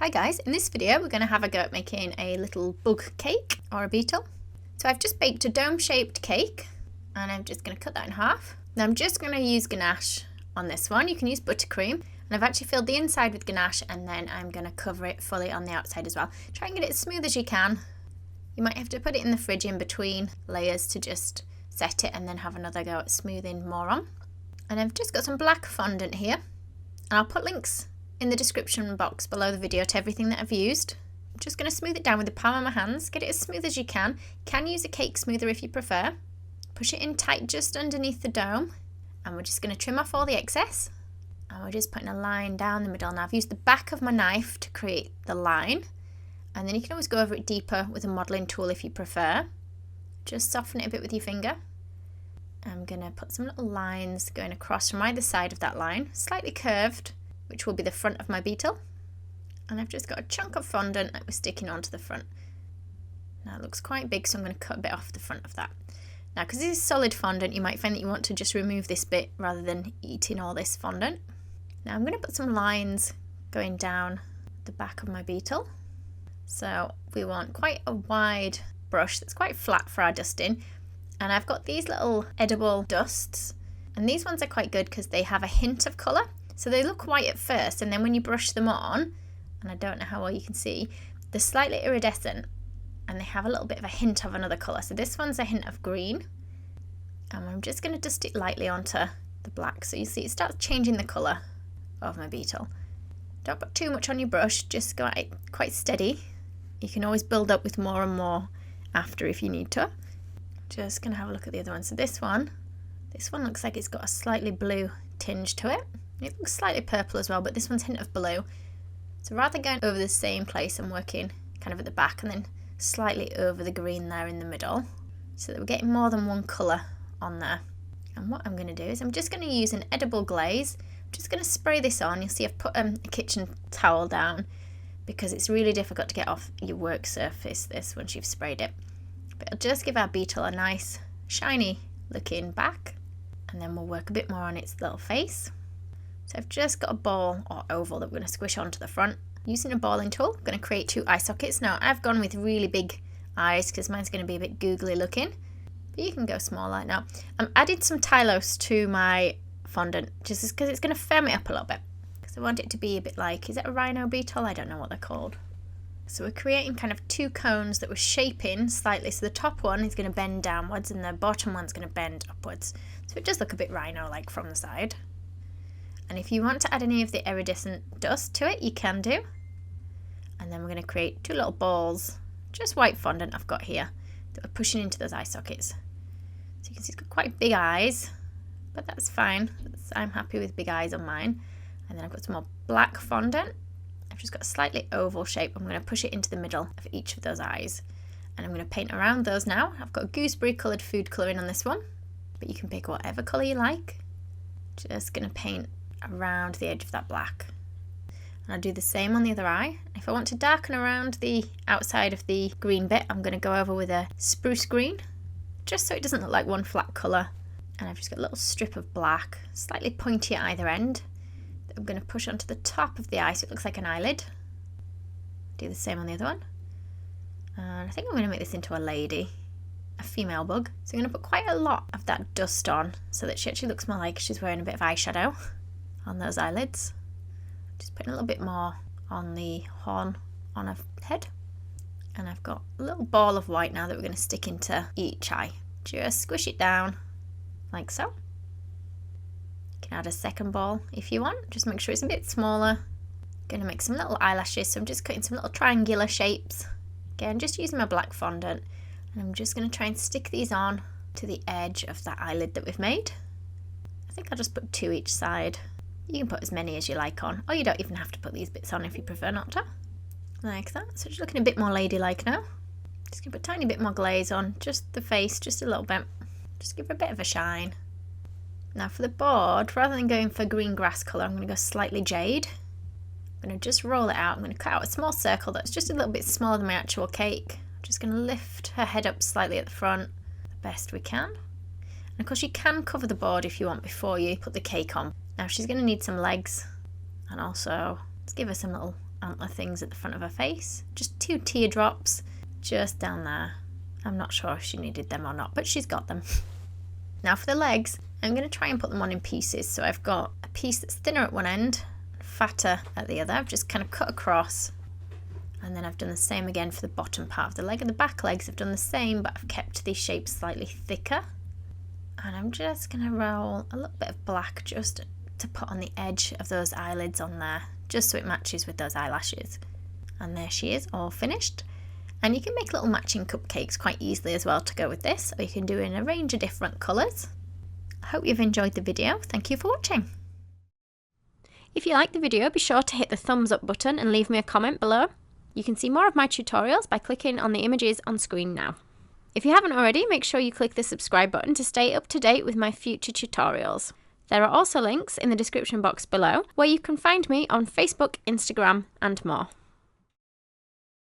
Hi guys, in this video we're going to have a go at making a little bug cake or a beetle. So I've just baked a dome shaped cake and I'm just going to cut that in half. Now I'm just going to use ganache on this one. You can use buttercream, and I've actually filled the inside with ganache and then I'm going to cover it fully on the outside as well. Try and get it as smooth as you can. You might have to put it in the fridge in between layers to just set it and then have another go at smoothing more on. And I've just got some black fondant here, and I'll put links in the description box below the video to everything that I've used. I'm just going to smooth it down with the palm of my hands, get it as smooth as you can. You can use a cake smoother if you prefer. Push it in tight just underneath the dome, and we're just going to trim off all the excess. And we're just putting a line down the middle. Now I've used the back of my knife to create the line, and then you can always go over it deeper with a modelling tool if you prefer. Just soften it a bit with your finger. I'm going to put some little lines going across from either side of that line, slightly curved, which will be the front of my beetle. And I've just got a chunk of fondant that we're sticking onto the front. Now it looks quite big, so I'm going to cut a bit off the front of that. Now because this is solid fondant, you might find that you want to just remove this bit rather than eating all this fondant. Now I'm going to put some lines going down the back of my beetle. So we want quite a wide brush that's quite flat for our dusting. And I've got these little edible dusts, and these ones are quite good because they have a hint of colour. So they look white at first, and then when you brush them on, and I don't know how well you can see, they're slightly iridescent and they have a little bit of a hint of another colour. So this one's a hint of green, and I'm just going to dust it lightly onto the black so you see it starts changing the colour of my beetle. Don't put too much on your brush, just go at it quite steady. You can always build up with more and more after if you need to. Just going to have a look at the other one. So this one looks like it's got a slightly blue tinge to it. It looks slightly purple as well, but this one's hint of blue. So rather than going over the same place, I'm working kind of at the back and then slightly over the green there in the middle, so that we're getting more than one colour on there. And what I'm going to do is I'm just going to use an edible glaze. I'm just going to spray this on. You'll see I've put a kitchen towel down because it's really difficult to get off your work surface, this, once you've sprayed it. But it'll just give our beetle a nice shiny looking back, and then we'll work a bit more on its little face. So I've just got a ball or oval that we're going to squish onto the front. Using a balling tool, I'm going to create 2 eye sockets. Now I've gone with really big eyes because mine's going to be a bit googly looking, but you can go smaller. Now I'm adding some Tylose to my fondant just because it's going to firm it up a little bit, because I want it to be a bit like, is it a Rhino beetle? I don't know what they're called. So we're creating kind of 2 cones that we're shaping slightly. So the top one is going to bend downwards and the bottom one's going to bend upwards. So it does look a bit Rhino-like from the side. And if you want to add any of the iridescent dust to it, you can do. And then we're going to create 2 little balls, just white fondant I've got here, that we're pushing into those eye sockets. So you can see it's got quite big eyes, but that's fine. I'm happy with big eyes on mine. And then I've got some more black fondant. I've just got a slightly oval shape. I'm going to push it into the middle of each of those eyes. And I'm going to paint around those now. I've got gooseberry coloured food colouring on this one, but you can pick whatever colour you like. Just going to paint around the edge of that black. And I'll do the same on the other eye. If I want to darken around the outside of the green bit, I'm going to go over with a spruce green, just so it doesn't look like one flat colour. And I've just got a little strip of black, slightly pointy at either end, I'm going to push onto the top of the eye so it looks like an eyelid. Do the same on the other one. And I think I'm going to make this into a lady, a female bug. So I'm going to put quite a lot of that dust on so that she actually looks more like she's wearing a bit of eyeshadow on those eyelids. Just putting a little bit more on the horn on her head. And I've got a little ball of white now that we're going to stick into each eye. Just squish it down like so. You can add a second ball if you want, just make sure it's a bit smaller. Going to make some little eyelashes, so I'm just cutting some little triangular shapes. Again, just using my black fondant, and I'm just going to try and stick these on to the edge of that eyelid that we've made. I think I'll just put 2 each side. You can put as many as you like on, or you don't even have to put these bits on if you prefer not to. Like that. So just looking a bit more ladylike now. Just going to put a tiny bit more glaze on, just the face, just a little bit. Just give her a bit of a shine. Now for the board, rather than going for green grass colour, I'm going to go slightly jade. I'm going to just roll it out. I'm going to cut out a small circle that's just a little bit smaller than my actual cake. I'm just going to lift her head up slightly at the front, the best we can. And of course you can cover the board if you want before you put the cake on. Now she's going to need some legs, and also let's give her some little antler things at the front of her face. Just 2 teardrops just down there. I'm not sure if she needed them or not, but she's got them. Now for the legs, I'm going to try and put them on in pieces. So I've got a piece that's thinner at one end, fatter at the other. I've just kind of cut across, and then I've done the same again for the bottom part of the leg. And the back legs I've done the same, but I've kept these shapes slightly thicker. And I'm just going to roll a little bit of black just to put on the edge of those eyelids on there, just so it matches with those eyelashes. And there she is, all finished. And you can make little matching cupcakes quite easily as well to go with this, or you can do it in a range of different colours. I hope you've enjoyed the video. Thank you for watching. If you liked the video, be sure to hit the thumbs up button and leave me a comment below. You can see more of my tutorials by clicking on the images on screen now. If you haven't already, make sure you click the subscribe button to stay up to date with my future tutorials. There are also links in the description box below where you can find me on Facebook, Instagram and more.